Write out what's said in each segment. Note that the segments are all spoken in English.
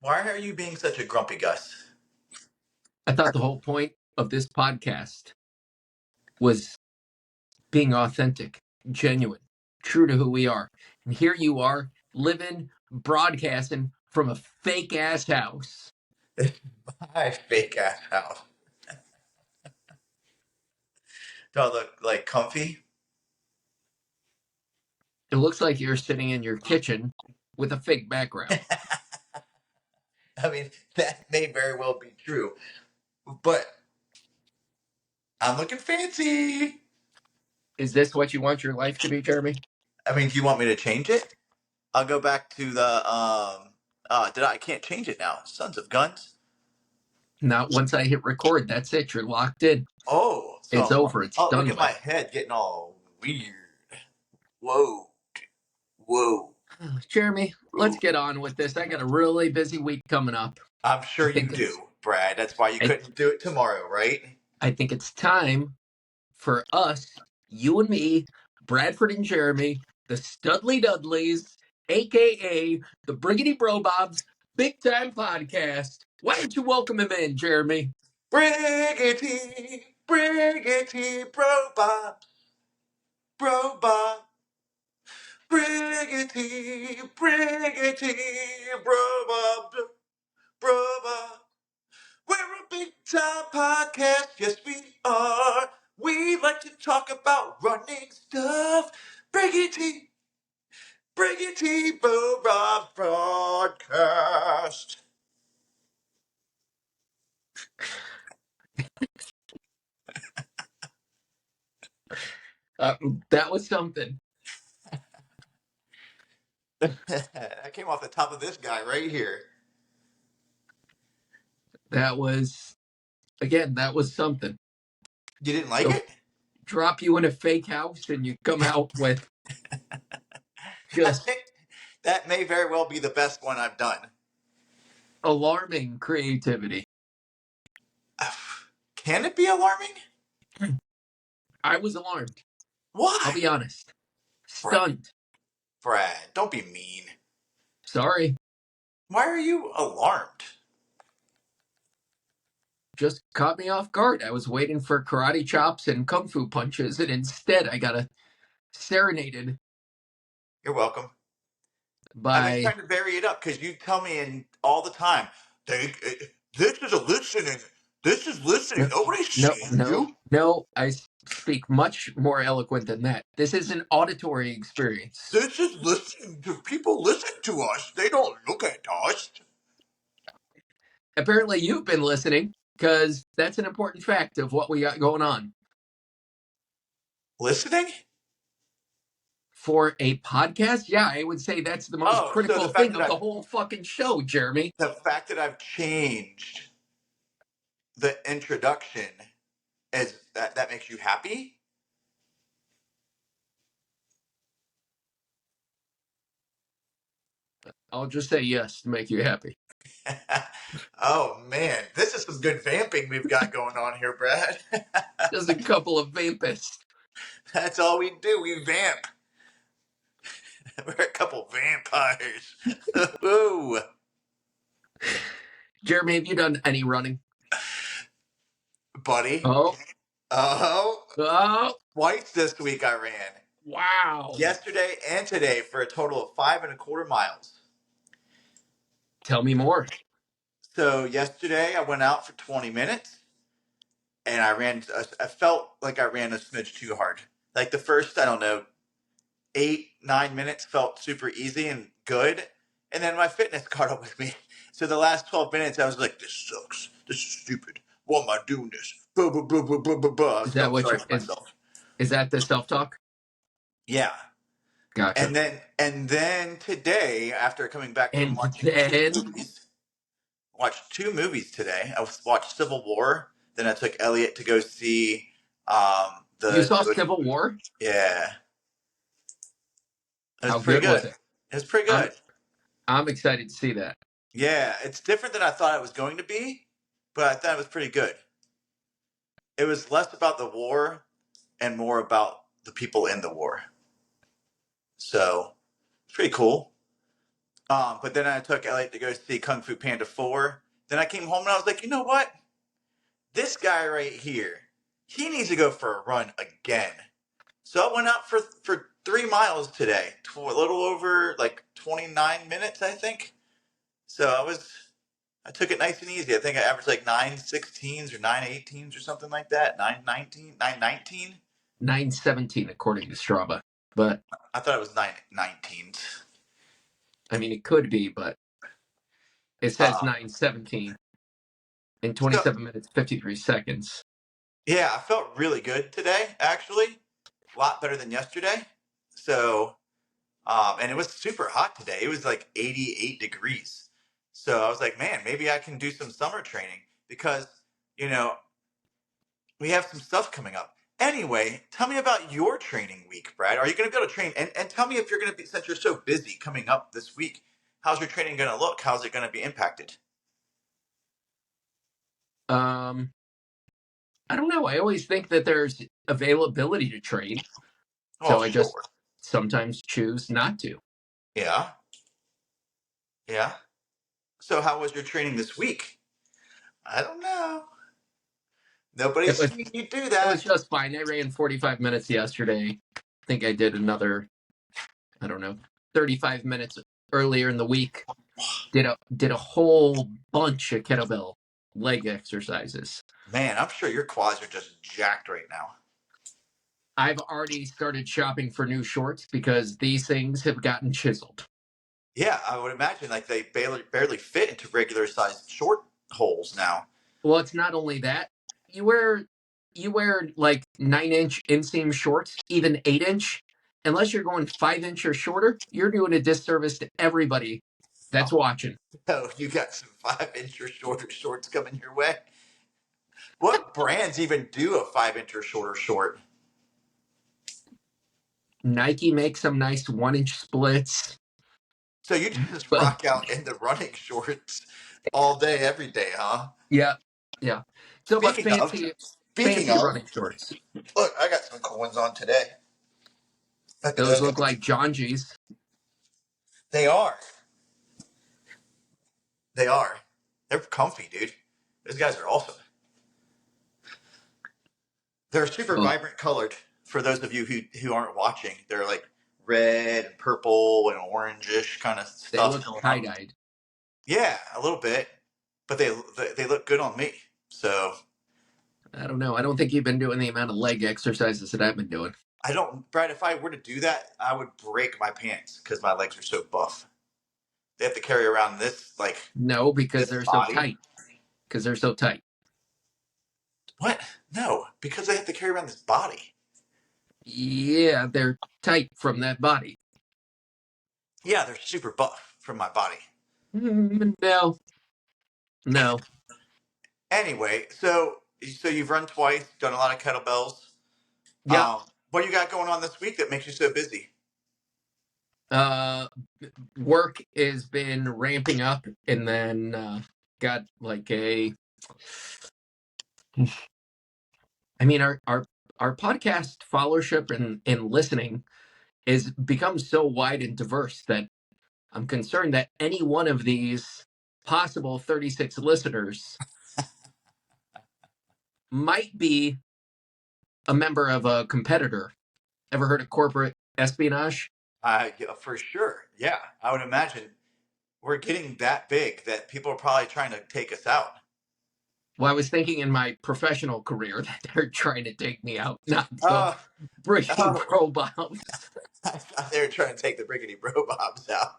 Why are you being such a grumpy Gus? I thought the whole point of this podcast was being authentic, genuine, true to who we are. And here you are, living, broadcasting from a fake ass house. My fake ass house. Do I look like comfy? It looks like you're sitting in your kitchen with a fake background. I mean, that may very well be true, but I'm looking fancy. Is this what you want your life to be, Jeremy? I mean, do you want me to change it? I'll go back to the I can't change it now. Sons of guns. Not once I hit record. That's it. You're locked in. Oh, It's so over. It's oh, look done at my with. head getting all weird. Whoa, whoa. Jeremy, let's Ooh. get on with this. I got a really busy week coming up. I'm I sure you think it's do, Brad. That's why you I, couldn't do it tomorrow, right? I think it's time for us, you and me, Bradford and Jeremy, the Studley Dudleys, aka the Briggity Bobs, Big Time Podcast. Why don't you welcome him in, Jeremy? Briggity, Briggity, bro, Bob, Briggity, Briggity, Bob, bro, Bob. We're a big time podcast, yes we are. We like to talk about running stuff. Briggity, Briggity, bro, Bob broadcast. That was something. I came off the top of this guy right here. That was, again, that was something. You didn't like So it? drop you in a fake house and you come out with just That may very well be the best one I've done. alarming creativity. Can it be alarming? I was alarmed. Why? I'll be honest. Brad, Stunned. Brad, don't be mean. Sorry. Why are you alarmed? Just caught me off guard. I was waiting for karate chops and kung fu punches, and instead I got serenaded You're welcome. I'm just by trying to vary it up because you tell me all the time, this is a listening. This is listening. Nobody's seeing you. no. I speak much more eloquent than that. This is an auditory experience. This is listening to people listen to us. They don't look at us. Apparently, you've been listening because that's an important fact of what we got going on. Listening? For a podcast, yeah, I would say that's the most So critical the fact thing that of the whole fucking show, Jeremy. the fact that I've changed the introduction is that makes you happy? I'll just say yes to make you happy. Oh man, this is some good vamping we've got going on here, Brad. Just a couple of vampists. That's all we do. We vamp. We're a couple vampires. Ooh. Jeremy, have you done any running? Buddy. Oh. Oh. Twice this week I ran. Wow. Yesterday and today for a total of 5.25 miles. Tell me more. So yesterday I went out for 20 minutes and I felt like I ran a smidge too hard. Like the first, I don't know, 8-9 minutes felt super easy and good. And then my fitness caught up with me. So the last 12 minutes, I was like, this sucks. This is stupid. Why am I doing this? Blah, blah, blah, blah, blah, blah, blah. I was feeling sorry for myself. Is that the self-talk? Yeah. Gotcha. And then today, after coming back from watching two movies today. I watched Civil War. Then I took Elliot to go see You saw Civil War? Yeah. How good was it? It was pretty good. I'm excited to see that. Yeah, it's different than I thought it was going to be, but I thought it was pretty good. It was less about the war and more about the people in the war. So, it's pretty cool. But then I took Elliot to go see Kung Fu Panda 4. Then I came home and I was like, you know what? This guy right here, he needs to go for a run again. So I went out for 3 miles today, a little over like 29 minutes, I think. So I took it nice and easy. I think I averaged like 9:16s or 9:18s or something like that. 9:19, 9:19. 9:17 according to Strava. But I thought it was 9:19s. I mean, it could be, but it says Uh, 9:17 in so 27 minutes 53 seconds. yeah, I felt really good today. Actually, a lot better than yesterday. So and it was super hot today. It was like 88 degrees. So I was like, man, maybe I can do some summer training because you know we have some stuff coming up. Anyway, tell me about your training week, Brad. Are you going to be able to train? And tell me if you're going to be, since you're so busy coming up this week, how's your training going to look? How's it going to be impacted? Um, I don't know. I always think that there's availability to train, Oh, so I just sure. sometimes choose not to. Yeah. Yeah. So, how was your training this week? I don't know. It Nobody's was seen you do it was that. just fine. I ran 45 minutes yesterday. I think I did another, I don't know, 35 minutes earlier in the week. Did a whole bunch of kettlebell leg exercises. Man, I'm sure your quads are just jacked right now. I've already started shopping for new shorts because these things have gotten chiseled. Yeah, I would imagine like they barely fit into regular sized short holes now. Well, it's not only that. You wear you wear like 9-inch inseam shorts, even 8-inch. Unless you're going 5-inch or shorter, you're doing a disservice to everybody that's watching. Oh, you got some 5 inch or shorter shorts coming your way. What brands even do a 5 inch or shorter short? Nike makes some nice 1-inch splits, So you just but rock out in the running shorts all day, every day, huh? yeah, yeah. So, but Speaking of, fancy, speaking fancy of, running shorts. look, I got some cool ones on today. Look at Those those look guys. like John G's. They are. They are. They're comfy, dude. Those guys are awesome. They're super Well, vibrant colored. For those of you who aren't watching, they're like red and purple and orangish kind of they stuff look going on. tie-dyed. Yeah, a little bit, but they look good on me. So I don't know. I don't think you've been doing the amount of leg exercises that I've been doing. I don't, Brad. If I were to do that, I would break my pants because my legs are so buff. They have to carry around this No, because this they're so body. tight. Because they're so tight. What? No, because they have to carry around this body. Yeah, they're tight from that body. Yeah, they're super buff from my body. No, no. Anyway, so you've run twice, done a lot of kettlebells. Yep. What do you got going on this week that makes you so busy? Uh, Work has been ramping up, and then got like a. I mean, our podcast followership and listening is become so wide and diverse that I'm concerned that any one of these possible 36 listeners might be a member of a competitor. Ever heard of corporate espionage? Yeah, for sure. Yeah, I would imagine we're getting that big that people are probably trying to take us out. Well, I was thinking in my professional career that they're trying to take me out, not the Oh, Briggity oh, Pro Bombs. I thought they were trying to take the Briggity Bro Bobs out.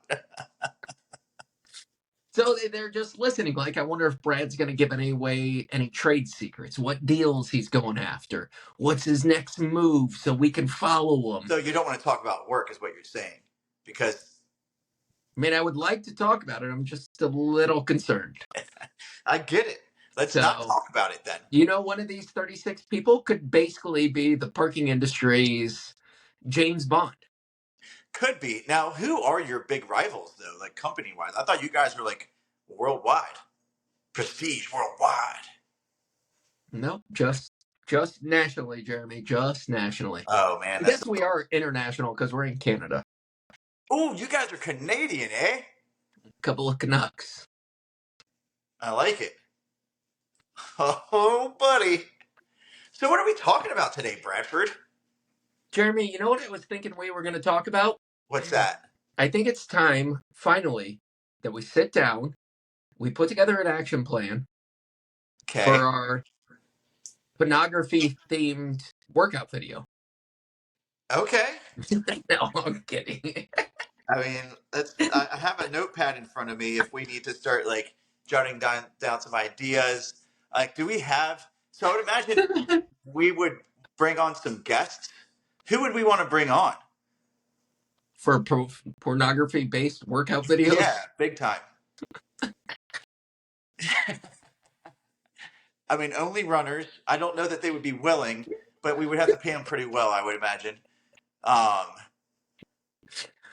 So they're just listening. Like, I wonder if Brad's going to give away any trade secrets, what deals he's going after, what's his next move, so we can follow him. So you don't want to talk about work, is what you're saying, because I mean, I would like to talk about it. I'm just a little concerned. I get it. Let's not So, talk about it then. one of these 36 people could basically be the parking industry's James Bond. Could be. Now, who are your big rivals though, like company wise? I thought you guys were like worldwide, prestige worldwide. No, just nationally, Jeremy, just nationally. Oh man, I that's guess so we cool. are international because we're in Canada. Oh, you guys are Canadian, eh? couple of Canucks. I like it. Oh, buddy. So what are we talking about today, Bradford? Jeremy, you know what I was thinking we were going to talk about? What's that? I think it's time, finally, that we sit down, we put together an action plan for Okay. our pornography-themed workout video. Okay. No, I'm kidding. I mean, I have a notepad in front of me if we need to start like jotting down some ideas. Like, do we have? So I would imagine we would bring on some guests. Who would we want to bring on? For pornography-based workout Yeah, videos. big time. I mean, only runners. I don't know that they would be willing, but we would have to pay them pretty well, I would imagine. Um,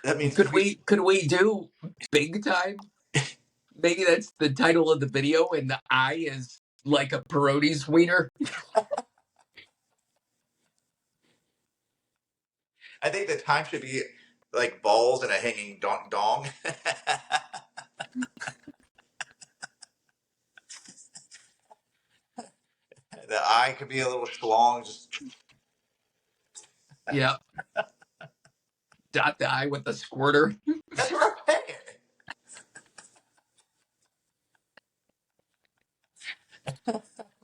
that means Could we do big time? Maybe that's the title of the video, and the eye is like a Peronis wiener. I think the time should be like balls and a hanging dong. The eye could be a little schlong. Just Yeah, dot the eye with the squirter. that's what I'm paying.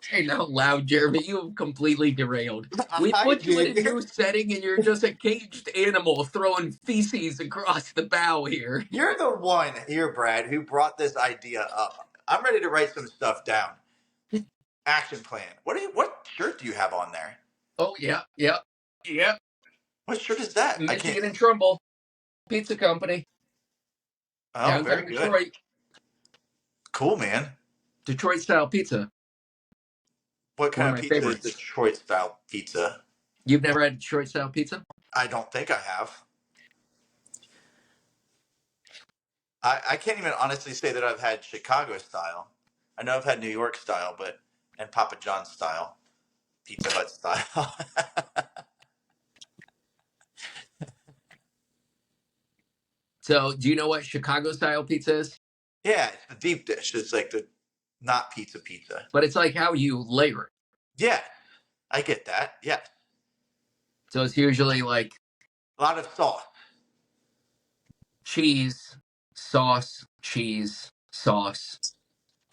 Say out loud, Jeremy. You have completely derailed. We I put you in did. a new setting, and you're just a caged animal throwing feces across the bow here. You're the one here, Brad, who brought this idea up. I'm ready to write some stuff down. Action plan. What shirt do you have on there? Oh yeah, yeah, yeah. What shirt is that? I can't. Michigan and Trumbull Pizza Company, Oh, very downtown good. Detroit. Cool, man. Detroit style pizza. What One kind of of my pizza is favorites. Detroit style pizza? You've never had Detroit style pizza? I don't think I have. I can't even honestly say that I've had Chicago style. I know I've had New York style, but and Papa John's style, Pizza Hut style. So, do you know what Chicago style pizza is? Yeah, it's the deep dish. It's like the not pizza. But it's like how you layer it. Yeah, I get that. Yeah, So it's usually like a lot of sauce. cheese, sauce, cheese, sauce,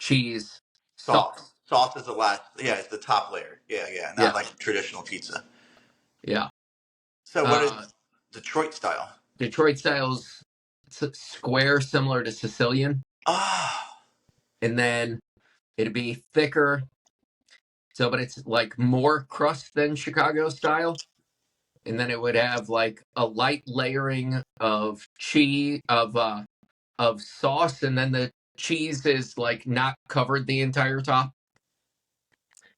cheese, Sauce. sauce. Sauce is the last. Yeah, it's the top layer. Yeah, yeah. Not Yeah, like traditional pizza. yeah. So what is Uh, Detroit style? Detroit style's square, similar to Sicilian, Ah, and then it'd be thicker. So, but it's like more crust than Chicago style, and then it would have like a light layering of cheese of sauce, and then the cheese is like not covered the entire top.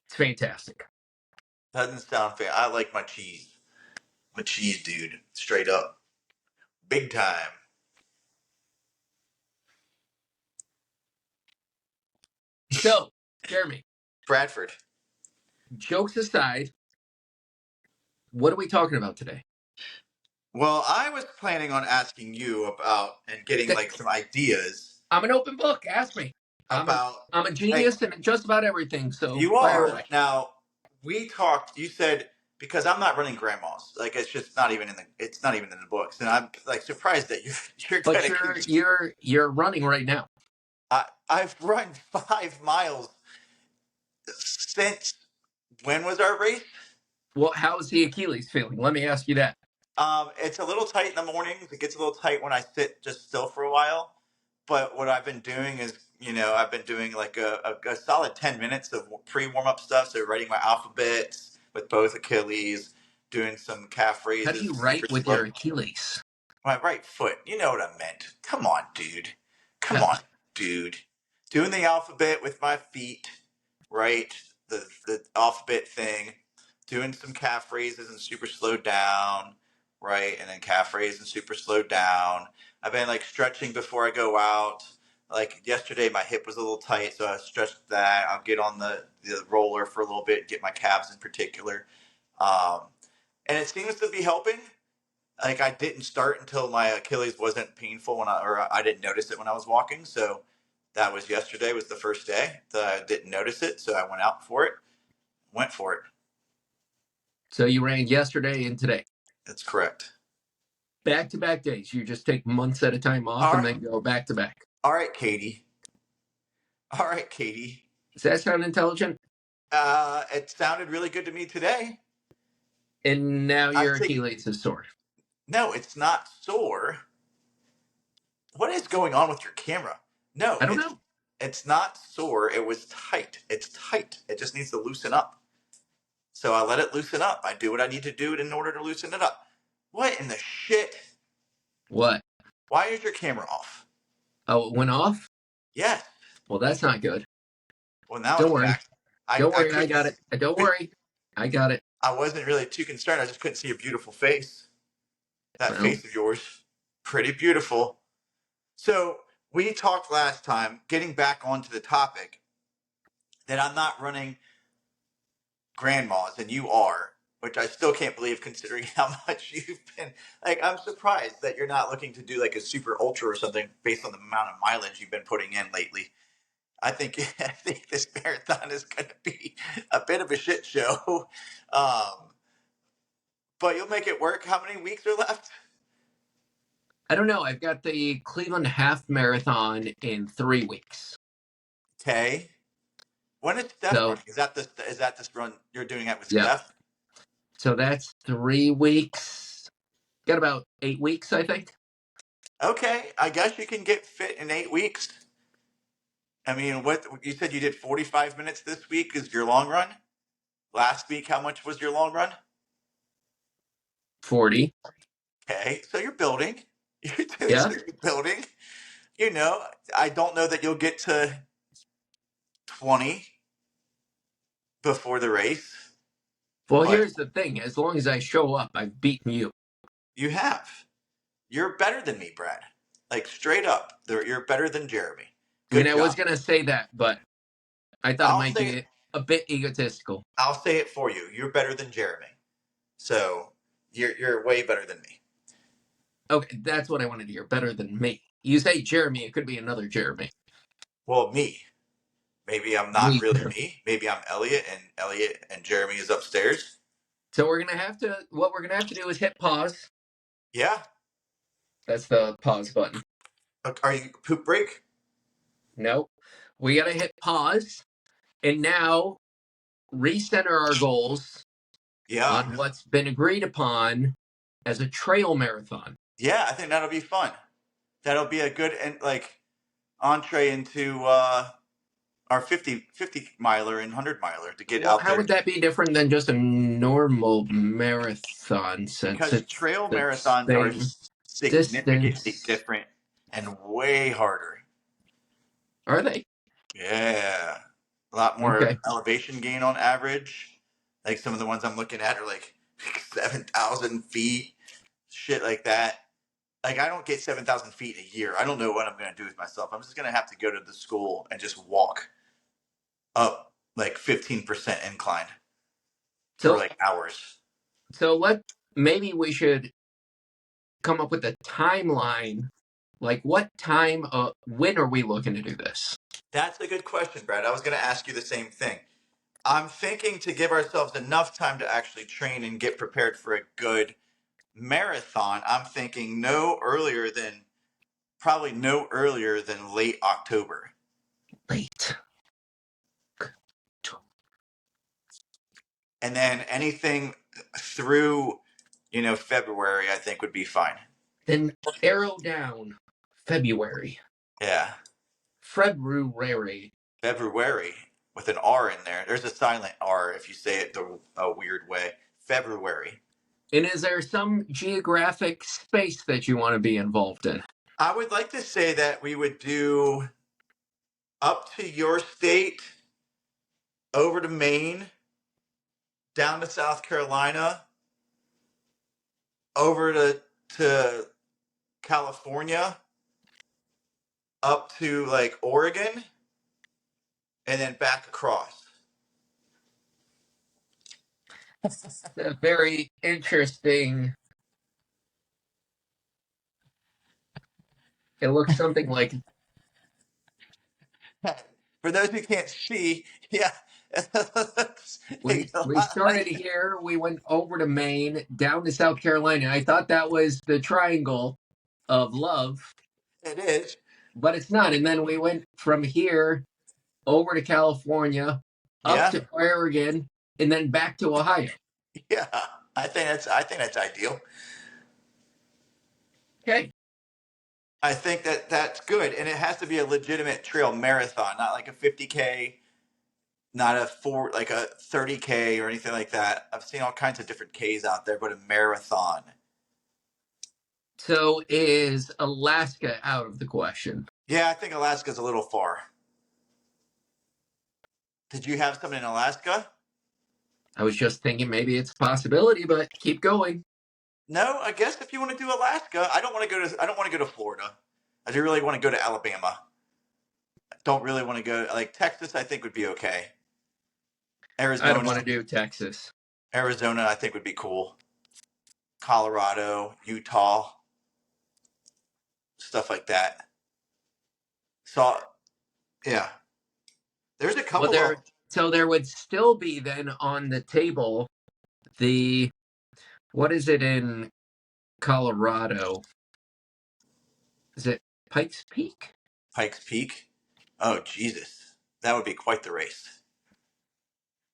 It's fantastic. doesn't sound fair. I like my cheese. I'm a cheese dude, straight up, big time. So, Jeremy, Bradford. jokes aside, what are we talking about today? Well, I was planning on asking you about and getting That like some ideas I'm an open book. Ask me. I'm a about I'm a like genius in just about everything. So you fire are away. now. We talked. You said because I'm not running grandmas. Like it's just not even in the. It's not even in the books, and I'm like surprised that you're But gonna keep. you're running right now. I've run 5 miles since when was our race? Well, how's the Achilles feeling? Let me ask you that. It's a little tight in the mornings. It gets a little tight when I sit just still for a while. But what I've been doing is, I've been doing like a solid 10 minutes of pre warm up stuff. So writing my alphabets with both Achilles, doing some calf How do raises, you super write with slow. your Achilles? My right foot. You know what I meant. Come on, dude. Come Yeah. on, dude. Doing the alphabet with my feet, right? The alphabet thing. Doing some calf raises and super slowed down, right? And then calf raise and super slowed down. I've been like stretching before I go out. Like yesterday, my hip was a little tight, so I stretched that. I'll get on the roller for a little bit, get my calves in particular. Um, and it seems to be helping. Like I didn't start until my Achilles wasn't painful or I didn't notice it when I was walking. So that was yesterday was the first day that I didn't notice it. So I went out for it, went for it. So you ran yesterday and today. That's correct. Back-to-back days. You just take months at a time off All and right, then go back to back. all right, Katie. All right, Katie. Does that sound intelligent? It sounded really good to me today. And now I your think Achilles is sore. no, it's not sore. What is going on with your camera? No, I don't know. it's not sore. It was tight. It's tight. It just needs to loosen up. So I let it loosen up. I do what I need to do in order to loosen it up. What in the shit? What? Why is your camera off? Oh, it went off? Yes. Well, that's not good. Well, now Don't it's worry. back. I Don't I worry. I couldn't. got it. Don't worry. I got it. I wasn't really too concerned. I just couldn't see your beautiful face. That Well, face of yours, pretty beautiful. So we talked last time. Getting back onto the topic, that I'm not running grandmas and you are, which I still can't believe considering how much you've been like. I'm surprised that you're not looking to do like a super ultra or something based on the amount of mileage you've been putting in lately. I think I think this marathon is going to be a bit of a shit show, but you'll make it work. How many weeks are left? I don't know. I've got the Cleveland Half Marathon in 3 weeks. Okay. When is Steph So, running? Is that this run you're doing it with yeah. Steph? So that's 3 weeks. Got about 8 weeks, I think. Okay, I guess you can get fit in 8 weeks. I mean, what you said you did 45 minutes this week is your long run. Last week, how much was your long run? 40. Okay, so you're building. Yeah. You're building. You know, I don't know that you'll get to 20 before the race, Well, but here's the thing. As long as I show up, I've beaten you. you have. You're better than me, Brad. Like straight up, you're better than Jeremy. I mean, Good I was job. going to say that, but I thought it I'll might say it. be a bit egotistical. I'll say it for you. You're better than Jeremy. So you're way better than me. Okay, that's what I wanted to hear. Better than me. You say Jeremy, it could be another Jeremy. Well, me. Maybe I'm not Me. really me. Maybe I'm Elliot and Jeremy is upstairs. So what we're going to have to do is hit pause. Yeah. That's the pause button. Are you poop break? Nope. We got to hit pause and now recenter our goals Yeah. on what's been agreed upon as a trail marathon. Yeah, I think that'll be fun. That'll be a good and like entree into our 50 miler and 100 miler to get Well, out how there would that be different than just a normal marathon since because it's trail the marathons are same significantly distance? different and way harder. Are they? Yeah. A lot more Okay. elevation gain on average. Like some of the ones I'm looking at are like 7,000 feet, shit like that. Like I don't get 7,000 feet a year. I don't know what I'm going to do with myself. I'm just going to have to go to the school and just walk up like 15% incline for So like hours. so what maybe we should come up with a timeline. Like what time when are we looking to do this? That's a good question, Brad. I was going to ask you the same thing. I'm thinking to give ourselves enough time to actually train and get prepared for a good marathon. I'm thinking probably no earlier than late October. Late. And then anything through, February, I think would be fine. Then arrow down February. Yeah. February. February with an R in there. There's a silent R if you say it a weird way. February. And is there some geographic space that you want to be involved in? I would like to say that we would do up to your state, over to Maine, down to South Carolina, over to California, up to like Oregon, and then back across. A very interesting It looks something like For those who can't see, yeah, it looks a we lot started like here, we went over to Maine, down to South Carolina. I thought that was the triangle of love, it is. but it's not. And then we went from here over to California, up Yeah, to Oregon, and then back to Ohio. yeah. I think that's ideal. Okay. I think that that's good, and it has to be a legitimate trail marathon, not like a 50K, not like a 30K or anything like that. I've seen all kinds of different Ks out there, but a marathon. So is Alaska out of the question? Yeah, I think Alaska's a little far. Did you have something in Alaska? I was just thinking maybe it's a possibility, but keep going. No, I guess if you want to do Alaska, I don't want to go to. I don't want to go to Florida. I do really want to go to Alabama. I don't really want to go like Texas. I think would be okay. I don't want to Arizona, do Texas. Arizona, I think would be cool. Colorado, Utah, stuff like that. So yeah, there's a Well, couple of there would still be then on the table the what is it in Colorado? Is it Pikes Peak? Pikes Peak. Oh Jesus, that would be quite the race.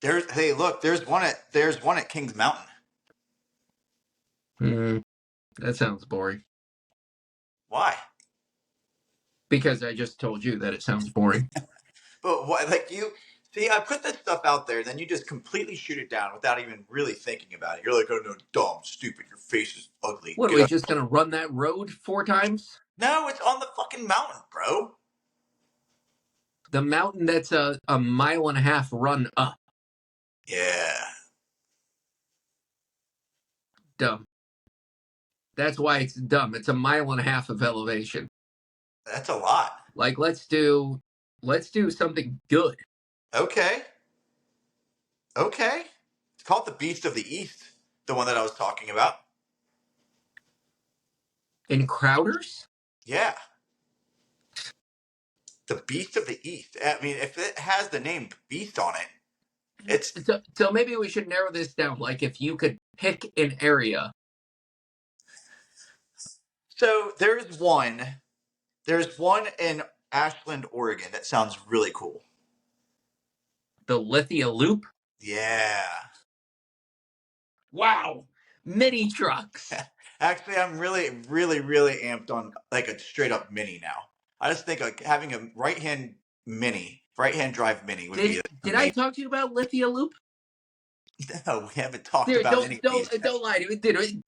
There's hey look, there's one at Kings Mountain. Hmm, that sounds boring. Why? Because I just told you that it sounds boring. But why? Like you see, I put this stuff out there, then you just completely shoot it down without even really thinking about it. You're like, oh no, dumb, stupid. Your face is ugly. What are Get we up. just gonna run that road 4 times? No, it's on the fucking mountain, bro. The mountain that's a mile and a half run up. Yeah, Dumb. That's why it's dumb. It's a mile and a half of elevation. that's a lot. Like let's do something good. Okay, okay. It's called the Beast of the East, the one that I was talking about. In Crowders? Yeah, the Beast of the East. I mean, if it has the name Beast on it, it's So maybe we should narrow this down. Like if you could pick an area, so there's one. There's one in Ashland, Oregon that sounds really cool. the Lithia Loop. Yeah. Wow. Mini trucks. Actually, I'm really, really, really amped on like a straight up mini now. I just think like having a right hand drive mini would be Did I amazing. talk to you about Lithia Loop? No, we haven't talked Dude, about any of these don't lie to me. Dude, you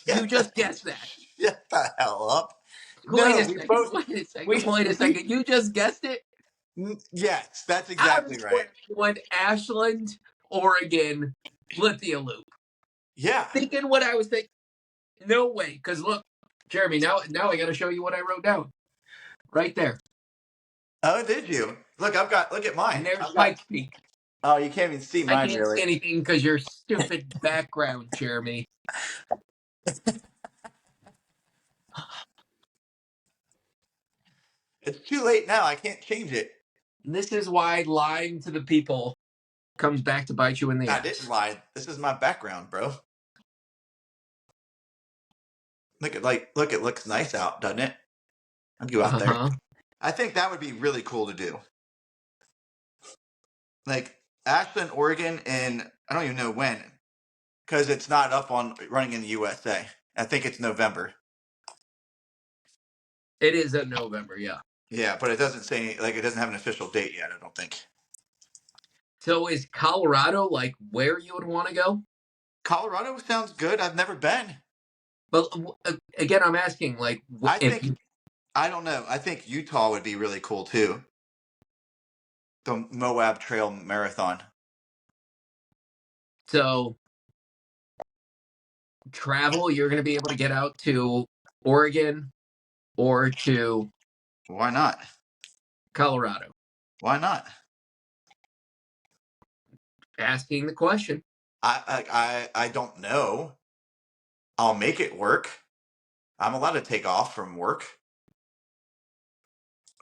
yet. just guessed that. Shut the hell up. Wait No, a we second. both Wait a second. we Wait a we second. You just guessed it? yes, that's Out of exactly right. 21, Ashland, Oregon, Lithia Loop. Yeah. Thinking what I was thinking. No way. Because look, Jeremy, now I got to show you what I wrote down. Right there. Oh, did you? Look at mine. And there's I've got Pikes Peak. oh, you can't even see I mine can't really. see anything because your stupid background, Jeremy. It's too late now. I can't change it. This is why lying to the people comes back to bite you in the I didn't ass. lie. This is my background, bro. Look, it looks nice out, doesn't it? I'd go out there. Uh-huh. I think that would be really cool to do. Like Ashland, Oregon, and I don't even know when, because it's not up on running in the USA. I think it's November. It is in November, yeah. Yeah, but it doesn't say like it doesn't have an official date yet. I don't think. So is Colorado like where you would want to go? Colorado sounds good. I've never been. But again, I'm asking like I if think I don't know. I think Utah would be really cool too. The Moab Trail Marathon. so travel, you're going to be able to get out to Oregon or to Why not? Colorado. Why not? Asking the question. I don't know. I'll make it work. I'm allowed to take off from work.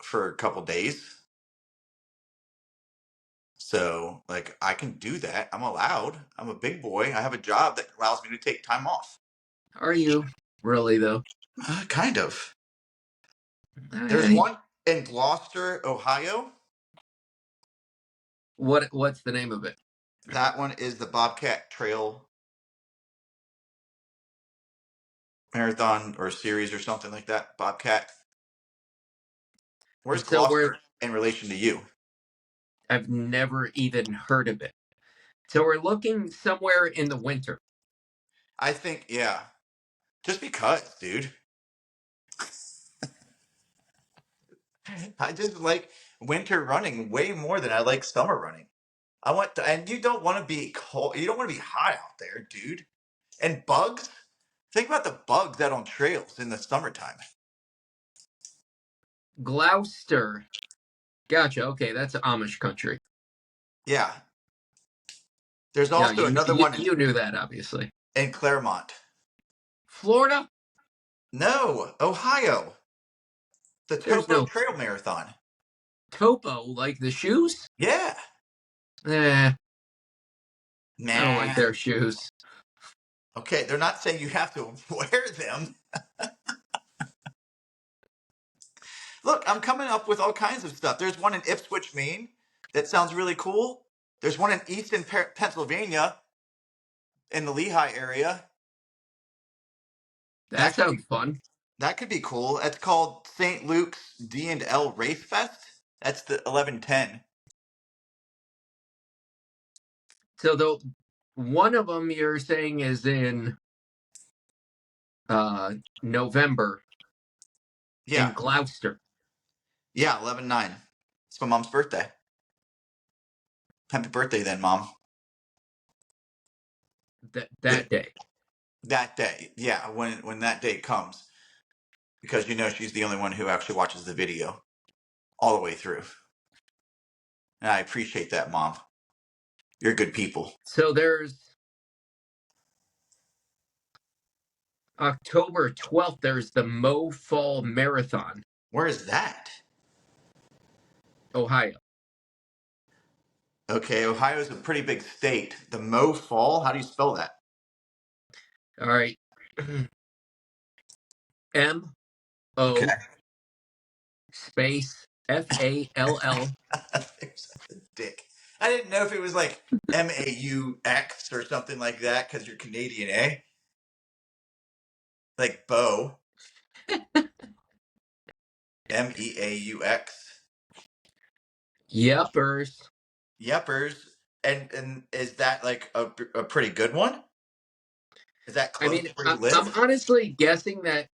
for a couple days. So, like, I can do that. I'm allowed. I'm a big boy. I have a job that allows me to take time off. Are you really though? Kind of. There's I, one in Gloucester, Ohio. what's the name of it? That one is the Bobcat Trail marathon or series or something like that. Bobcat. Where's And so Gloucester in relation to you? I've never even heard of it. So we're looking somewhere in the winter. I think, yeah. Just because, dude. I just like winter running way more than I like summer running. And you don't want to be cold. You don't want to be hot out there, dude. And bugs. Think about the bugs out on trails in the summertime. Gloucester. Gotcha. Okay, that's Amish country. Yeah. There's Yeah, also you another you, one you knew that obviously. in Claremont. Florida? No, Ohio. The There's Topo no Trail Marathon. topo like the shoes. Yeah. Eh, I don't like Nah. their shoes. Okay, they're not saying you have to wear them. Look, I'm coming up with all kinds of stuff. There's one in Ipswich, Maine that sounds really cool. There's one in Easton, Pennsylvania in the Lehigh area. That That could be sounds fun. that could be cool. It's called St. Luke's D&L Race Fest. That's the 11:10. So the one of them you're saying is in November in Yeah. Gloucester. Yeah, 11/9. It's my mom's birthday. Happy birthday then, Mom. That day. That day. Yeah, when that day comes. Because she's the only one who actually watches the video all the way through. And I appreciate that, Mom. You're good people. So there's October 12th. There's the Mo Fall Marathon, Where is that? Ohio. Okay, Ohio's a pretty big state. The Mo Fall? How do you spell that? All right. M Okay. O space FALL. There's a dick. I didn't know if it was like MAUX or something like that because you're Canadian, eh? Like Bo. MEAUX. Yepers. Yepers. And is that like a pretty good one? Is that I close mean, to where you I'm live? honestly guessing that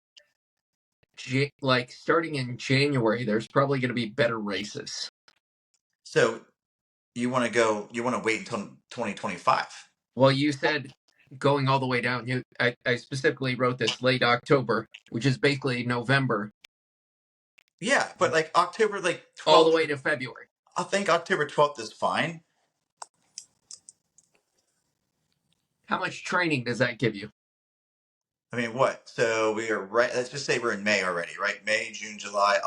like starting in January, there's probably going to be better races. So you want to wait until 2025. Well, you said going all the way down. I specifically wrote this late October, which is basically November, Yeah, but like October like all the 12th, way to February. I think October 12th is fine. How much training does that give you? I mean, what? So we are right. Let's just say we're in May already, right? May, June, July,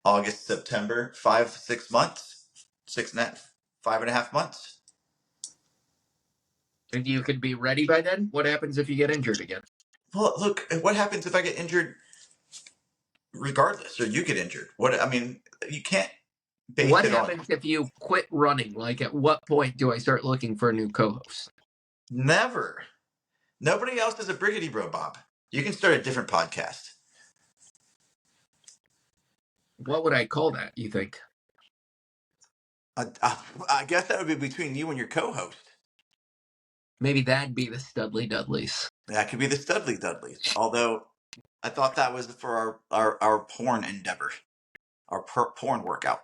August, September. 5, 6 months. 5.5 months. And you could be ready by then? What happens if you get injured again? Well, look, what happens if I get injured regardless, or you get injured? What? I mean, you can't base What it on happens if you quit running? Like, at what point do I start looking for a new co-host? never. Nobody else is a Briggity Bro, Bob. You can start a different podcast. What would I call that, you think? I guess that would be between you and your co-host. Maybe that'd be the Studley Dudleys. That could be the Studley Dudleys. Although I thought that was for our porn endeavor, our porn workout.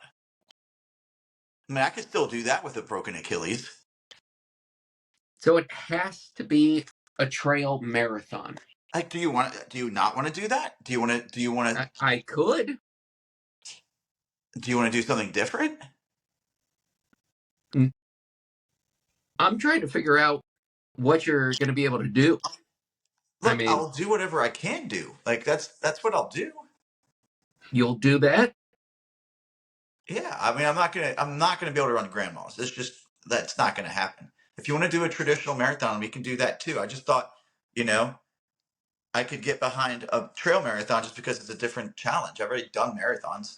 I mean, I could still do that with a broken Achilles. So it has to be a trail marathon. Like, do you not want to do that? Do you want to? I could. Do you want to do something different? I'm trying to figure out what you're going to be able to do. I Look, mean, I'll do whatever I can do. Like that's what I'll do. you'll do that? Yeah, I mean, I'm not gonna be able to run Grand Miles. That's not gonna happen. If you want to do a traditional marathon, we can do that too. I just thought, you know, I could get behind a trail marathon just because it's a different challenge. I've already done marathons.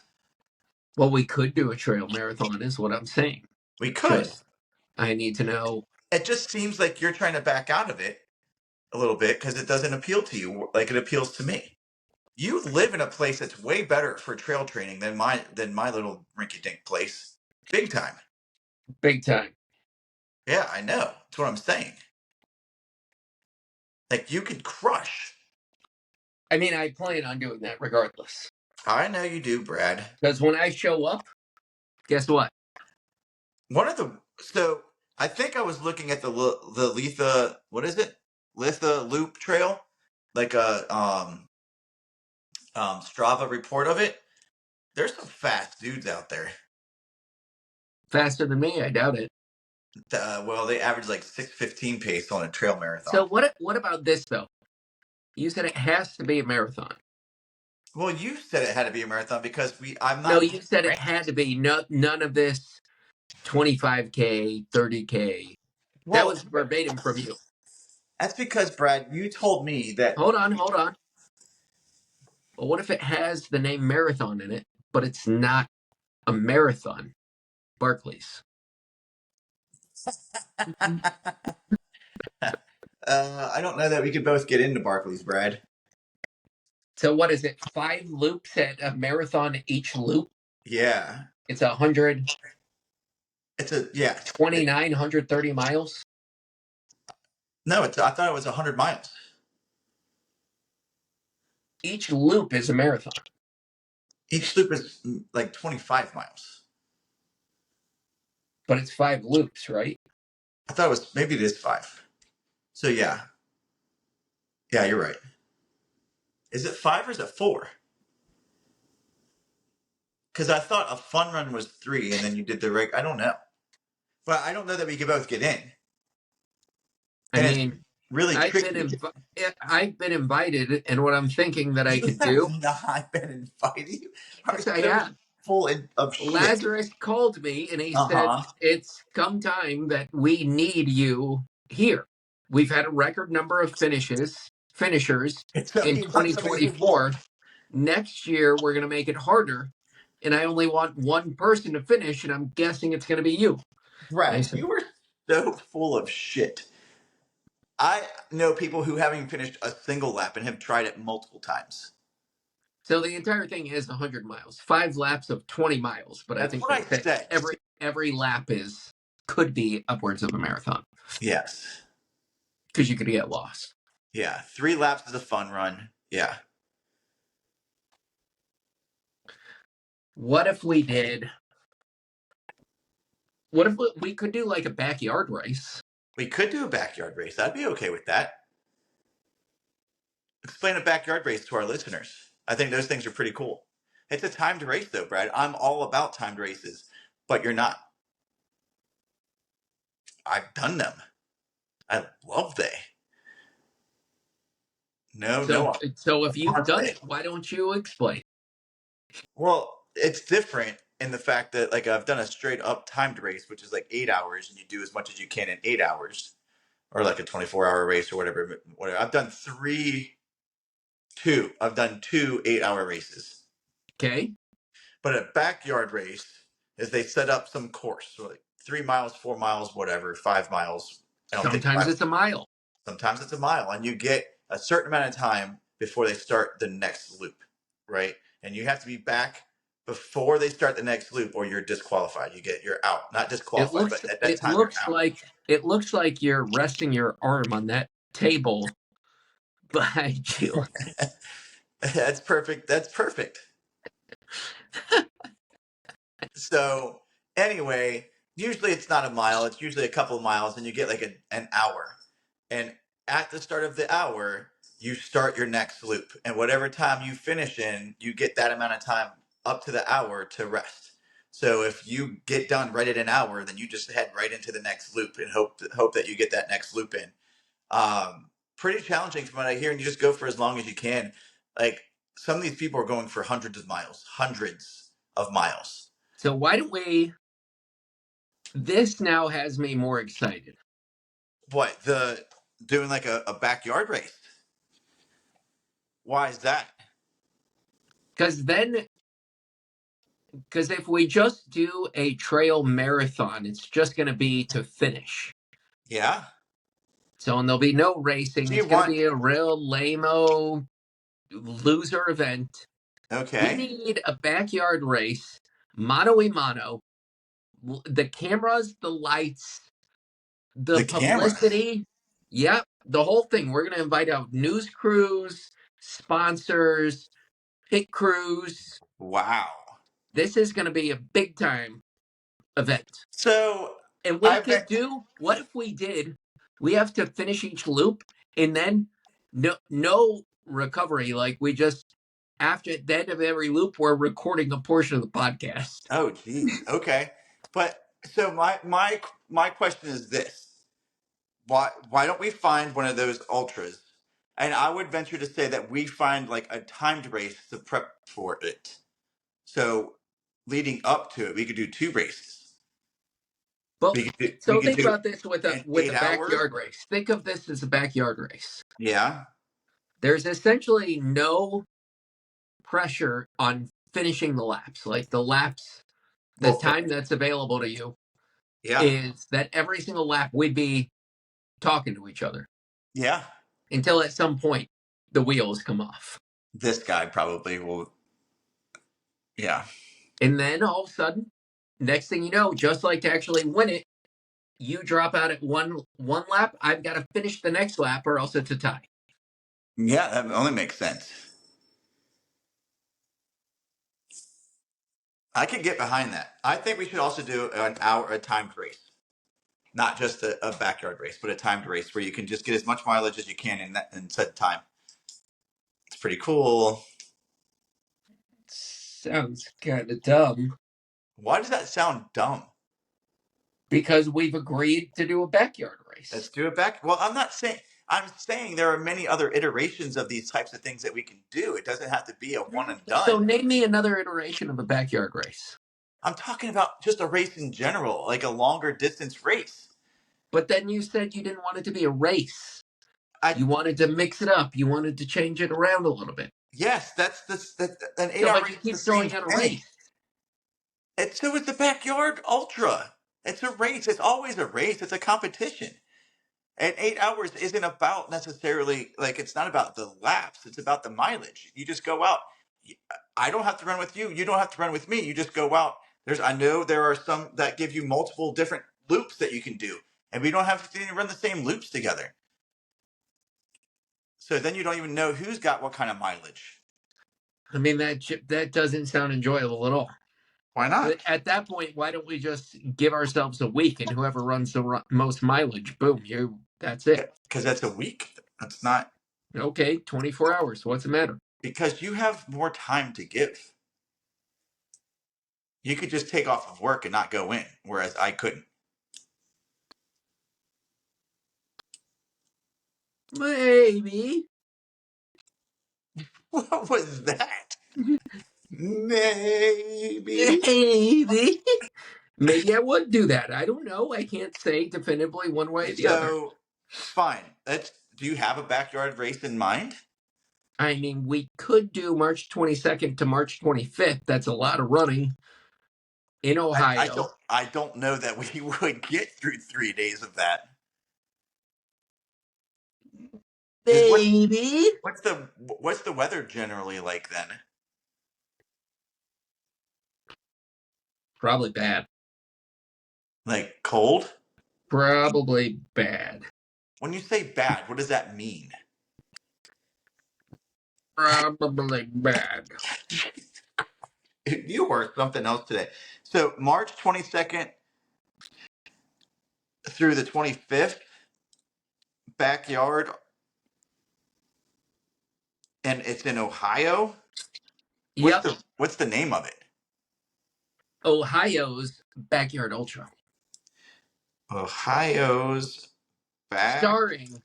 Well, we could do a trail marathon, is what I'm saying. We could. Just I need to know. It just seems like you're trying to back out of it a little bit because it doesn't appeal to you like it appeals to me. You live in a place that's way better for trail training than my little rinky-dink place. Big time. Big time. Yeah, I know. That's what I'm saying. Like you could crush. I mean, I plan on doing that regardless. I know you do, Brad. Because when I show up, guess what? So I think I was looking at the Letha, what is it? Lithia Loop trail, like a Strava report of it. There's some fast dudes out there. Faster than me? I doubt it. Well, they average like 6:15 pace on a trail marathon. So what about this though? You said it has to be a marathon. Well, you said it had to be a marathon because I'm No, not you said it trained. had to be. None of this 25K, 30K. That Well, was verbatim from you. that's because Brad, you told me that. Hold on, hold on. Well, what if it has the name marathon in it, but it's not a marathon? Barclays. I don't know that we could both get into Barclays, Brad. So what is it? 5 loops at a marathon each loop? Yeah, It's 100, it's a yeah. 29, 130 miles. No, I thought it was 100 miles. Each loop is a marathon, Each loop is like 25 miles. but it's 5 loops, right? I thought it was maybe it is 5. So yeah, you're right. Is it 5 or is it 4? Because I thought a fun run was 3, and then you did the rig. I don't know, but I don't know that we could both get in, I and it's mean, really I've been tricky. I've been invited, and what I'm thinking that I You could have do. not been invited. You are Yes, I so have. full of shit. Lazarus called me and he Uh said, huh. it's come time that we need you here. We've had a record number of finishers So in he wants somebody who won't. 2024. Next year, we're going to make it harder. And I only want one person to finish, and I'm guessing it's going to be you. And I Brad, said, you are so full of shit. I know people who haven't even finished a single lap and have tried it multiple times. so the entire thing is 100 miles, 5 laps of 20 miles. But I That's think what they I said said. every lap could be upwards of a marathon Yes. because you could get lost. Yeah. 3 laps is a fun run. Yeah. What if we did What if we could do like a backyard race? We could do a backyard race. I'd be okay with that. Explain a backyard race to our listeners. I think those things are pretty cool. It's a timed race, though, Brad. I'm all about timed races, but you're not. I've done them. I love they. No, So, no, so if you've aren't done they? it, why don't you explain? Well, it's different in the fact that like I've done a straight up timed race, which is like 8 hours, and you do as much as you can in 8 hours, or like a 24-hour race or whatever. Whatever. I've done two 8-hour races. Okay. But a backyard race is they set up some course, so like 3 miles, 4 miles, whatever, 5 miles. I don't think Sometimes 5. it's a mile. Sometimes it's a mile, and you get a certain amount of time before they start the next loop, right? And you have to be back before they start the next loop, or you're disqualified. You're out, not It disqualified, looks but at that it time you're looks out. like it looks like you're resting your arm on that table behind you. That's perfect. That's perfect. So anyway, usually it's not a mile. It's usually a couple of miles, and you get like an hour. And at the start of the hour, you start your next loop. And whatever time you finish in, you get that amount of time up to the hour to rest. So if you get done right at an hour, then you just head right into the next loop and hope that you get that next loop in. Pretty challenging from what I hear, and you just go for as long as you can. Like some of these people are going for hundreds of miles. So why don't we? This now has me more excited What, the doing like a backyard race? Why is that? because if we just do a trail marathon, it's just going to be to finish. Yeah. So, and there'll be no racing. Do It's you going to want? be a real lame-o loser event. We Okay. need a backyard race, mano a mano. The cameras, the lights, the The cameras. publicity. Yep, the whole thing. We're going to invite out news crews, sponsors, pit crews. Wow. This is going to be a big time event. So And we I could bet. do, what if we did? We have to finish each loop and then no recovery. Like we just, after the end of every loop, we're recording a portion of the podcast. Oh, geez. Okay. But so my question is this: why don't we find one of those ultras? And I would venture to say that we find like a timed race to prep for it. So leading up to it, we could do two races. But We so could think do about this an with a 8 hour. backyard race. Think of this as a backyard race. Yeah. There's essentially no pressure on finishing the laps. Like the laps, the Well, time that's available to you yeah. is that every single lap we'd be talking to each other Yeah. until at some point the wheels come off. This guy probably will. Yeah. And then all of a sudden, next thing you know, just like to actually win it, you drop out at one lap. I've got to finish the next lap or else it's a tie. Yeah, that only makes sense. I could get behind that. I think we should also do a timed race, not just a backyard race, but a timed race where you can just get as much mileage as you can in said time. It's pretty cool. Sounds kind of dumb Why does that sound dumb? because we've agreed to do a backyard Let's race. do it back. Well, I'm not saying. I'm saying there are many other iterations of these types of things that we can do. It doesn't have to be a one and So done. name me another iteration of a backyard race. I'm talking about just a race in general, like a longer distance race. But then you said you didn't want it to be a race. I You wanted to mix it up. You wanted to change it around a little bit. Yes, that's an So, 8 hour but race you is the keep same throwing out a thing. race. And so is the backyard ultra. It's a race. It's always a race. It's a competition. And 8 hours isn't about necessarily like it's not about the laps. It's about the mileage. You just go out. I don't have to run with you. You don't have to run with me. You just go out. I know there are some that give you multiple different loops that you can do, and we don't have to run the same loops together. So then you don't even know who's got what kind of mileage. I mean, that doesn't sound enjoyable at all. Why not? At that point, why don't we just give ourselves a week and whoever runs the most mileage, boom, that's it. Because that's a week. That's not Okay, 24 hours. What's the matter? because you have more time to give. You could just take off of work and not go in, whereas I couldn't. Maybe. What was that? Maybe. Maybe. Maybe I would do that. I don't know. I can't say definitively one way or the other. So, fine. Do you have a backyard race in mind? I mean, we could do March 22nd to March 25th. That's a lot of running in Ohio. I don't know that we would get through 3 days of that. Is Maybe. what's the weather generally like then? Probably bad. Like cold? Probably bad. When you say bad, what does that mean? Probably bad. You are something else today. So March 22nd through the 25th, backyard, and it's in Ohio. Yep. What's the name of it? Ohio's Backyard Ultra. Ohio's back. Starring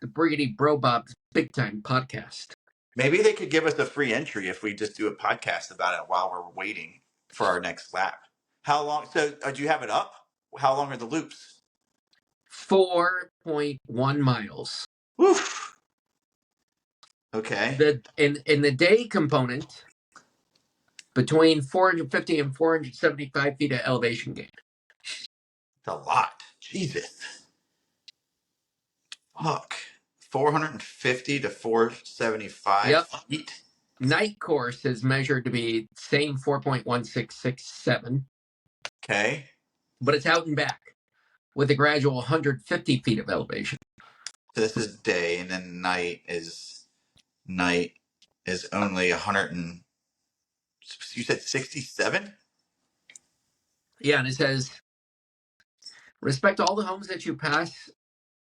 the Briggity Bro Bob's Big Time podcast. Maybe they could give us a free entry if we just do a podcast about it while we're waiting for our next lap. How long? So, do you have it up? How long are the loops? 4.1 miles. Woof. Okay. In the day component, between 450 and 475 feet of elevation gain. It's a lot. Jesus. Fuck. 450 to 475 Yep. feet. Night course is measured to be same 4.1667, Okay. but it's out and back with a gradual 150 feet of elevation. So this is day, and then night is only 100 and you said 67? Yeah, and it says respect all the homes that you pass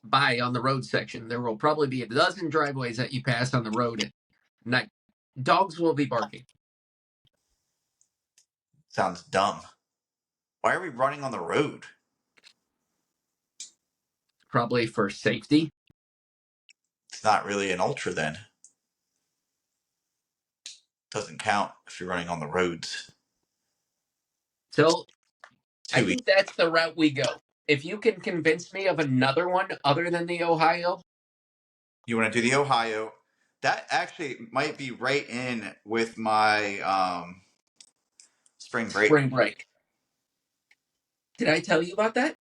by on the road section. There will probably be a dozen driveways that you pass on the road at night. Dogs will be barking. Sounds dumb. Why are we running on the road? Probably for safety. It's not really an ultra then. Doesn't count if you're running on the roads. So I Too easy. think that's the route we go. If you can convince me of another one other than the Ohio, You want to do the Ohio? That actually might be right in with my spring break. spring break. Did I tell you about that?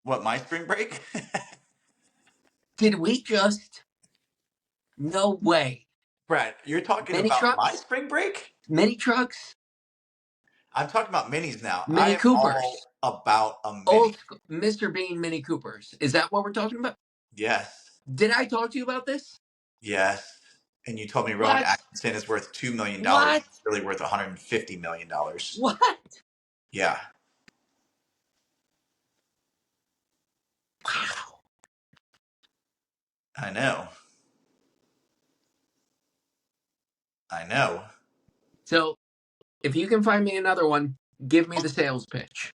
What, my spring break? Did we just? No way. Brad, you're talking Mini about my trucks? spring break? Mini trucks? I'm talking about minis now. I Mini am all Coopers? about a mini. Old school Mr. Bean Mini Coopers. Is that what we're talking about? Yes. Did I talk to you about this? Yes. And you told me Rowan What? Atkinson is worth $2 million. What? It's really worth $150 million. What? Yeah. Wow. I know. I know. So, if you can find me another one, give me the sales pitch.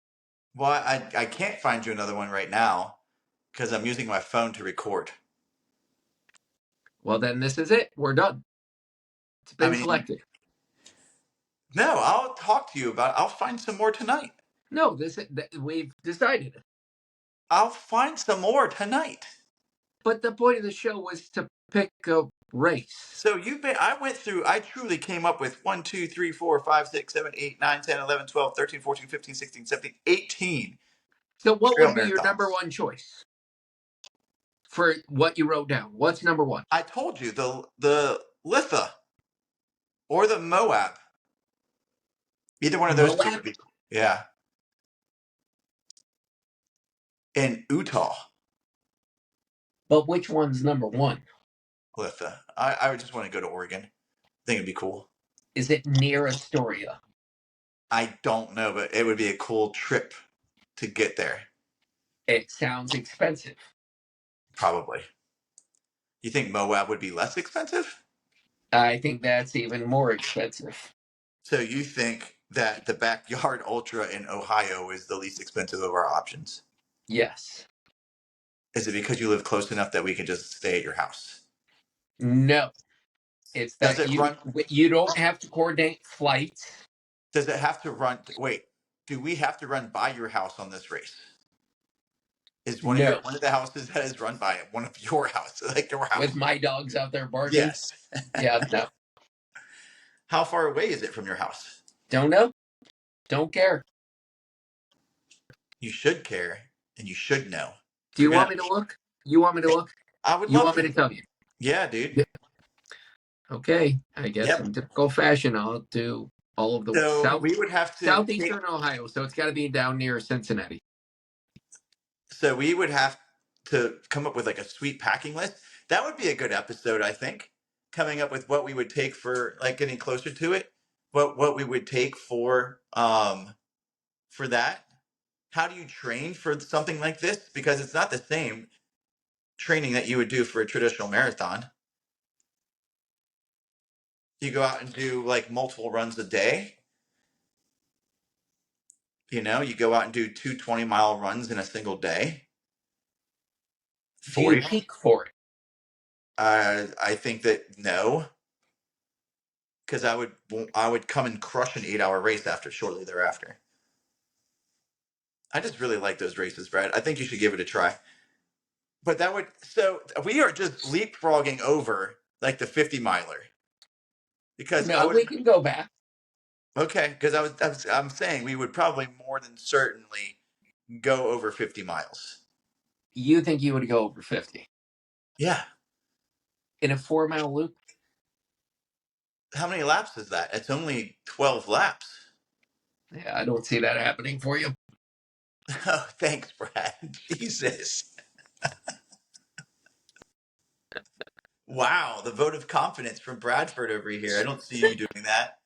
Well, I can't find you another one right now because I'm using my phone to record. Well, then this is it. We're done. It's I been mean, selected. no, I'll talk to you about it. I'll find some more tonight. No, we've decided. I'll find some more tonight. But the point of the show was to pick a race. So I truly came up with 1, 2, 3, 4, 5, 6, 7, 8, 9, 10, 11, 12, 13, 14, 15, 16, 17, 18 So, what trail would be your marathons. number one choice for what you wrote down? What's number one? I told you the Lithia or the Moab. Either one of those two would Moab? be cool. Yeah. In Utah, But which one's number one? Lithia. I would just want to go to Oregon. I think it'd be cool. Is it near Astoria? I don't know, but it would be a cool trip to get there. It sounds expensive. Probably. You think Moab would be less expensive? I think that's even more expensive. So you think that the backyard ultra in Ohio is the least expensive of our options? Yes. Is it because you live close enough that we can just stay at your house? No. It's Does that it run? you don't have to coordinate flights. Does it have to run? Wait, do we have to run by your house on this race? Is No. one of the houses that is run by one of your houses, like your house? With my dogs out there barking. Yes. Yeah, no. How far away is it from your house? Don't know. Don't care. You should care, and you should know. Do you want me to look? You want me to look? I would You love want me to. to tell you? Yeah, dude. Yeah. Okay. I guess Yep. in typical fashion, I'll do all of the So we would have to southeastern Ohio. So it's got to be down near Cincinnati. So we would have to come up with like a sweet packing list. That would be a good episode, I think. Coming up with what we would take for like getting closer to it. What we would take for that. How do you train for something like this? Because it's not the same training that you would do for a traditional marathon. You go out and do like multiple runs a day. You go out and do 2 20-mile runs in a single day. Do you 40. peak for it? I think that no. because I would come and crush an 8-hour race after shortly thereafter. I just really like those races, Brad. I think you should give it a try. But so we are just leapfrogging over like the 50 miler because I No, would we can go back. okay because I'm saying we would probably more than certainly go over 50 miles. You think you would go over 50 Yeah. in a 4 mile loop? How many laps is that? It's only 12 laps. Yeah, I don't see that happening for you. Oh, thanks, Brad. Jesus. Wow, the vote of confidence from Bradford over here. I don't see you doing that.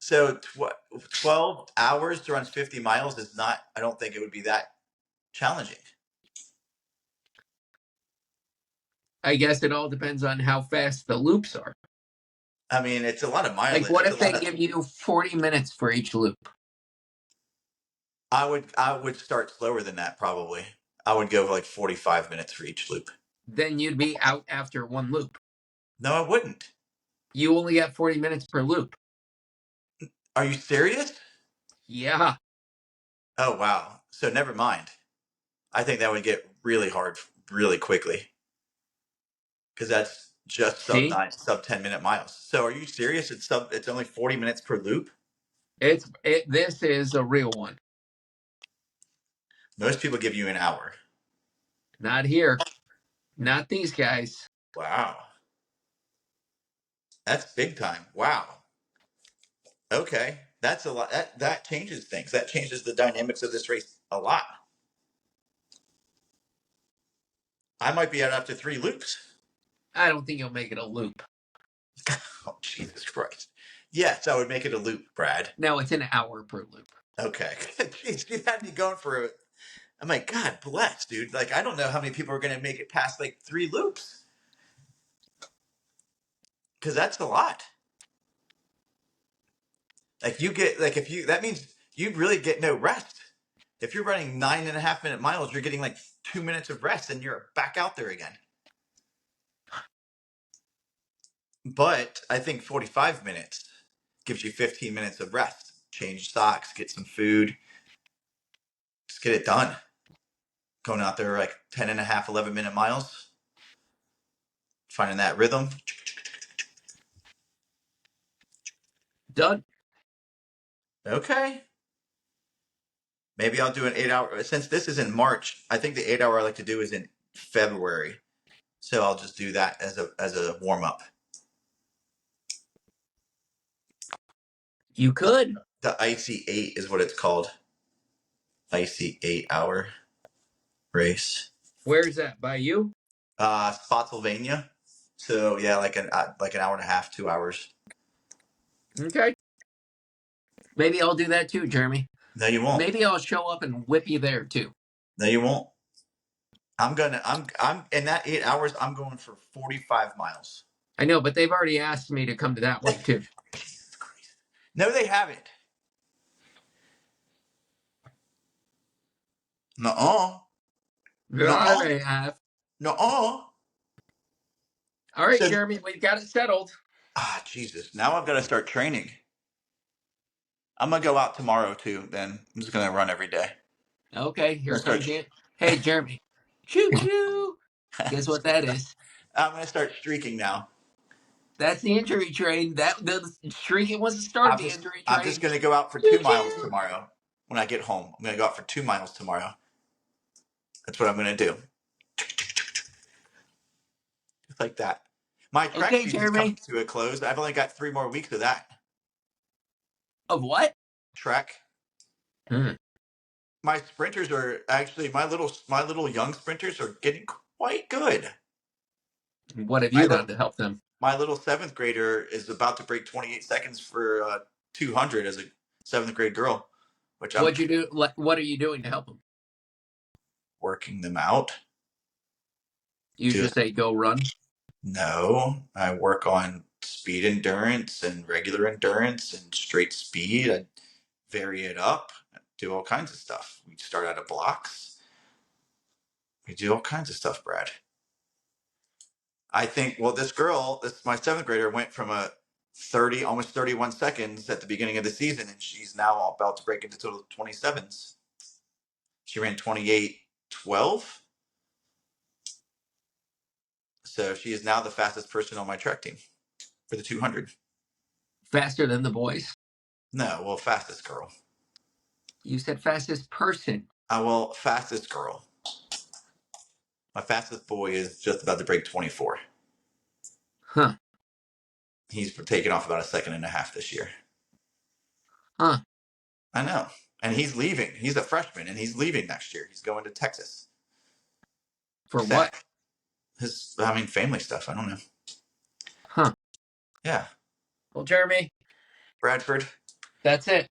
So 12 hours to run 50 miles is not, I don't think it would be that challenging. I guess it all depends on how fast the loops are. I mean, it's a lot of Like, mileage. what It's a if they lot of. give you 40 minutes for each loop? I would start slower than that probably. I would go like 45 minutes for each loop. Then you'd be out after one loop. No, I wouldn't. You only got 40 minutes per loop. Are you serious? Yeah. Oh, wow. So never mind. I think that would get really hard really quickly because that's just See? sub 10-minute miles. So are you serious? It's only 40 minutes per loop. This is a real one. Most people give you an hour. Not here. Not these guys. Wow. That's big time. Wow. Okay. That's a lot. That changes things. That changes the dynamics of this race a lot. I might be out after 3 loops. I don't think you'll make it a loop. Oh, Jesus Christ. Yes, I would make it a loop, Brad. No, it's an hour per loop. Okay. Jeez, you had me going for a. I'm like, God bless, dude. Like, I don't know how many people are going to make it past like 3 loops. Because that's a lot. Like, that means you really get no rest. If you're running 9.5-minute miles, you're getting like 2 minutes of rest and you're back out there again. But I think 45 minutes gives you 15 minutes of rest. Change socks, get some food, just get it done. Going out there like 10 and a half, 11-minute miles, finding that rhythm. Done. Okay. Maybe I'll do an 8-hour. Since this is in March, I think the 8-hour I like to do is in February. So I'll just do that as a warm up. You could. The Icy 8 is what it's called. Icy 8-hour race. Where's that? By you? Spotsylvania. So yeah, like an hour and a half, 2 hours. Okay. Maybe I'll do that too, Jeremy. No, you won't. Maybe I'll show up and whip you there too. No, you won't. I'm in that 8 hours. I'm going for 45 miles. I know, but they've already asked me to come to that one too. Jesus Christ. No, they haven't. Nuh-uh. Yeah, Nuh-uh. they have. Nuh-uh. All right, So, Jeremy, we've got it settled. Jesus. Now I've got to start training. I'm going to go out tomorrow, too, then. I'm just going to run every day. Okay, I'm here going to comes the. Hey, Jeremy. Choo choo. Guess what that is? I'm going to start streaking now. That's the injury train. That the streak. It was the start of the injury I'm just train. going to go out for Choo 2 miles choo. tomorrow when I get home. I'm going to go out for 2 miles tomorrow. That's what I'm going to do. Just like that. My track Okay, season's coming Jeremy. to a close. I've only got 3 more weeks of that. Of what? Track. Hmm. My sprinters are actually my little young sprinters are getting quite good. What have My you little done to help them? my little 7th grader is about to break 28 seconds for 200 as a 7th grade girl, which I'm What'd you do? What are you doing to help them? working them out. You Do just say go run. No, I work on speed endurance and regular endurance and straight speed. I vary it up, do all kinds of stuff. We start out of blocks. We do all kinds of stuff, Brad. I think, well, this my 7th grader went from a 30, almost 31 seconds at the beginning of the season, and she's now about to break into total 27s. She ran 28:12. So she is now the fastest person on my track team for the 200. Faster than the boys? No, well, fastest girl. You said fastest person. Well, fastest girl. My fastest boy is just about to break 24. Huh. He's taken off about a second and a half this year. Huh. I know. And he's leaving. He's a freshman, and he's leaving next year. He's going to Texas. For Sad. what? Family stuff. I don't know. Huh. Yeah. Well, Jeremy, Bradford. that's it.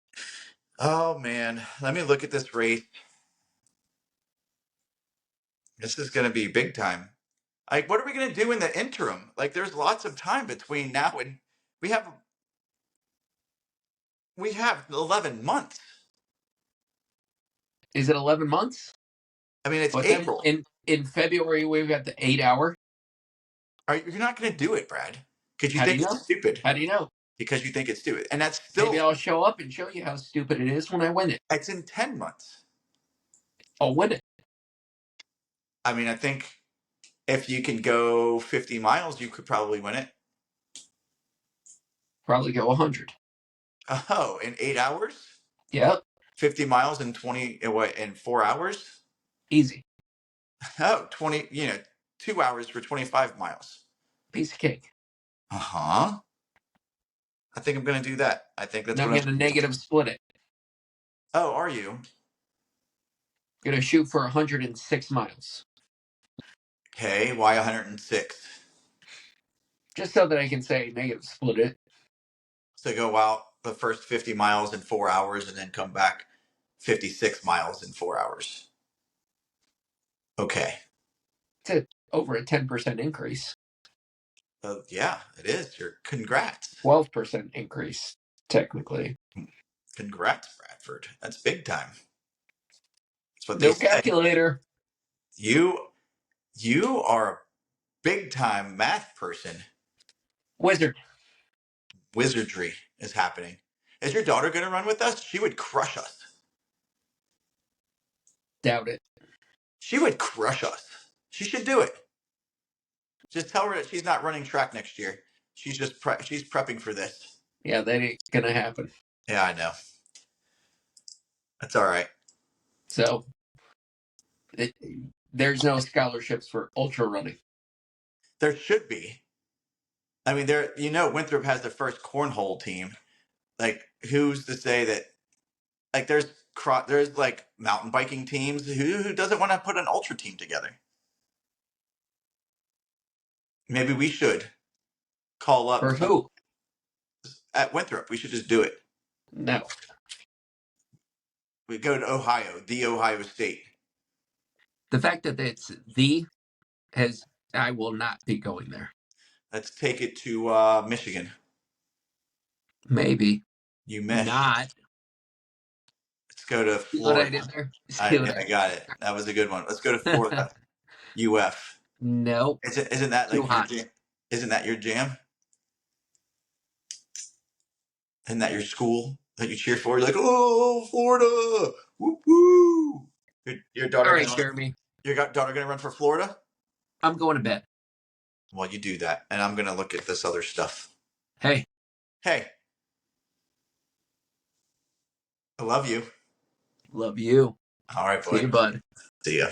Oh, man. Let me look at this race. This is going to be big time. Like, what are we going to do in the interim? Like, there's lots of time between now and we have 11 months. Is it 11 months? It's But then April. in February, we've got the 8-hour. You're not going to do it, Brad, because you How do think you it's know? stupid. How do you know? Because you think it's stupid. And that's Maybe still, I'll show up and show you how stupid it is when I win it. it's in 10 months. I'll win it. I think if you can go 50 miles, you could probably win it. Probably go 100. Oh, in 8 hours? Yep. 50 miles in 4 hours? Easy. Oh, 2 hours for 25 miles. Piece of cake. Uh-huh. I think I'm going to do that. I think that's Now I'm what I'm going to going to do. negative split it. Oh, are you? Going to shoot for 106 miles. Okay, why 106? Just so that I can say negative split it. So go out the first 50 miles in 4 hours and then come back 56 miles in 4 hours. Okay. It's over a 10% increase. Yeah, it is. Congrats. 12% increase, technically. Congrats, Bradford. That's big time. That's what they No say. calculator. You are a big time math person. Wizard. Wizardry is happening. Is your daughter going to run with us? She would crush us. Doubt it. She would crush us. She should do it. Just tell her that she's not running track next year. She's just she's prepping for this. Yeah, that ain't going to happen. Yeah, I know. That's all right. So, there's no scholarships for ultra running. There should be. Winthrop has the first cornhole team. Like, who's to say that? Like, there's like mountain biking teams. Who doesn't want to put an ultra team together? Maybe we should call up For who? at Winthrop. We should just do it. No. We go to Ohio, the Ohio State. The fact that it's I will not be going there. Let's take it to Michigan. Maybe. You miss. Not. Let's go to See what I Florida. did there? See what I got it. That was a good one. Let's go to Florida. UF. Nope. Isn't that Too like hot. your jam? Isn't that your jam? Isn't that your school that you cheer for? You're like, oh, Florida, woo woo. Your daughter. All right, Jeremy. Your daughter gonna run for Florida? I'm going to bed. Well, you do that, and I'm gonna look at this other stuff. Hey. Hey, I love you. Love you. All right, boy. See you, bud. See ya.